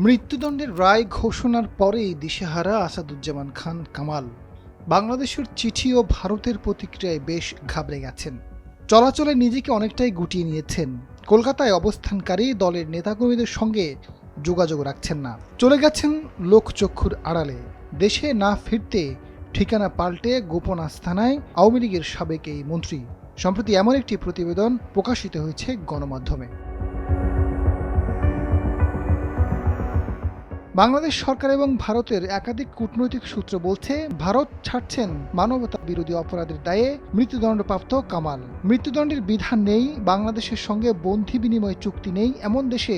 মৃত্যুদণ্ডের রায় ঘোষণার পরেই দিশেহারা আসাদুজ্জামান খান কামাল। বাংলাদেশের চিঠি ও ভারতের প্রতিক্রিয়ায় বেশ ঘাবড়ে গেছেন। চলাচলে নিজেকে অনেকটাই গুটিয়ে নিয়েছেন। কলকাতায় অবস্থানকারী দলের নেতাকর্মীদের সঙ্গে যোগাযোগ রাখছেন না, চলে গেছেন লোকচক্ষুর আড়ালে। দেশে না ফিরতে ঠিকানা পাল্টে গোপন আস্তানায় আওয়ামী লীগের সাবেক এই মন্ত্রী। সম্প্রতি এমন একটি প্রতিবেদন প্রকাশিত হয়েছে গণমাধ্যমে। বাংলাদেশ সরকার এবং ভারতের একাধিক কূটনৈতিক সূত্র বলছে, ভারত ছাড়ছেন মানবতা বিরোধী অপরাধের দায়ে মৃত্যুদণ্ডপ্রাপ্ত কামাল। মৃত্যুদণ্ডের বিধান নেই, বাংলাদেশের সঙ্গে বন্ধি বিনিময় চুক্তি নেই এমন দেশে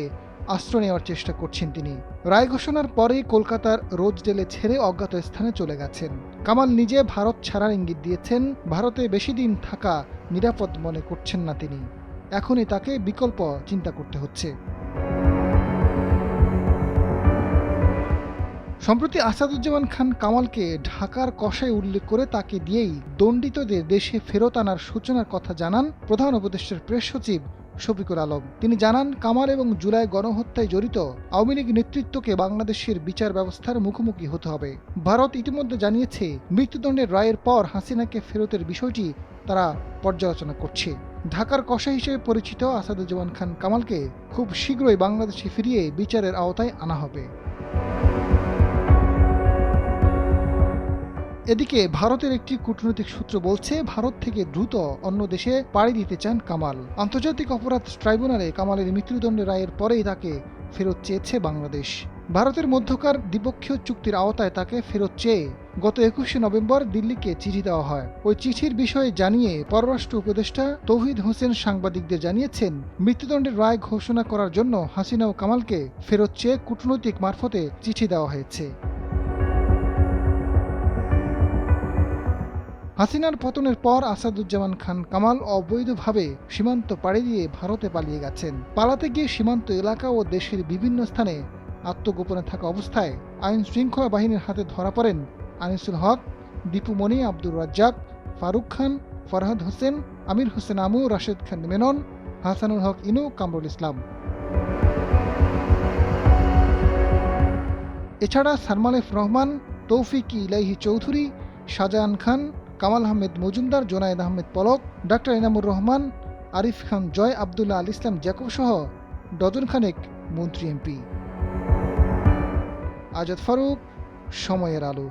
আশ্রয় নেওয়ার চেষ্টা করছেন তিনি। রায় ঘোষণার পরেই কলকাতার রোজডেলে ছেড়ে অজ্ঞাত স্থানে চলে গেছেন। কামাল নিজে ভারত ছাড়ার ইঙ্গিত দিয়েছেন। ভারতে বেশি দিন থাকা নিরাপদ মনে করছেন না তিনি। এখনই তাকে বিকল্প চিন্তা করতে হচ্ছে। সম্প্রতি আসাদুজ্জামান খান কামালকে ঢাকার কসাই উল্লেখ করে তাকে দিয়েই দণ্ডিতদের দেশে ফেরত আনার সূচনার কথা জানান প্রধান উপদেষ্টার প্রেস সচিব শফিকুল আলম। তিনি জানান, কামাল এবং জুলাই গণহত্যায় জড়িত আওয়ামী লীগ নেতৃত্বকে বাংলাদেশের বিচার ব্যবস্থার মুখোমুখি হতে হবে। ভারত ইতিমধ্যে জানিয়েছে, মৃত্যুদণ্ডের রায়ের পর হাসিনাকে ফেরতের বিষয়টি তারা পর্যালোচনা করছে। ঢাকার কসাই হিসেবে পরিচিত আসাদুজ্জামান খান কামালকে খুব শীঘ্রই বাংলাদেশে ফিরিয়ে বিচারের আওতায় আনা হবে। এদিকে ভারতের একটি কূটনৈতিক সূত্র বলছে, ভারত থেকে দ্রুত অন্য দেশে পাড়ি দিতে চান কামাল। আন্তর্জাতিক অপরাধ ট্রাইব্যুনালে কামালের মৃত্যুদণ্ডের রায়ের পরেই তাকে ফেরত চেয়েছে বাংলাদেশ। ভারতের মধ্যকার দ্বিপক্ষীয় চুক্তির আওতায় তাকে ফেরত চেয়ে গত ২১শে নভেম্বর দিল্লিকে চিঠি দেওয়া হয়। ওই চিঠির বিষয়ে জানিয়ে পররাষ্ট্র উপদেষ্টা তৌহিদ হোসেন সাংবাদিকদের জানিয়েছেন, মৃত্যুদণ্ডের রায় ঘোষণা করার জন্য হাসিনা ও কামালকে ফেরত চেয়ে কূটনৈতিক মারফতে চিঠি দেওয়া হয়েছে। হাসিনার পতনের পর আসাদুজ্জামান খান কামাল অবৈধভাবে সীমান্ত পাড়ি দিয়ে ভারতে পালিয়ে গেছেন। পালাতে গিয়ে সীমান্ত এলাকা ও দেশের বিভিন্ন স্থানে আত্মগোপনে থাকা অবস্থায় আইন শৃঙ্খলা বাহিনীর হাতে ধরা পড়েন আনিসুল হক, দীপু মনি, আব্দুর রাজ্জাক, ফারুক খান, ফরহাদ হোসেন, আমির হোসেন আমু, রাশেদ খান মেনন, হাসানুল হক ইনু, কামরুল ইসলাম। এছাড়া সারমালেফ রহমান, তৌফিক ইলাহি চৌধুরী, শাহজাহান খান, কামাল আহমেদ মজুমদার, জোনায়েদ আহমেদ পলক, ডাক্তার এনামুর রহমান, আরিফ খান জয়, আবদুল্লাহ আল ইসলাম জ্যাকব সহ ডজন খানেক মন্ত্রী এমপি। আজাদ ফারুক, সময়ের আলো।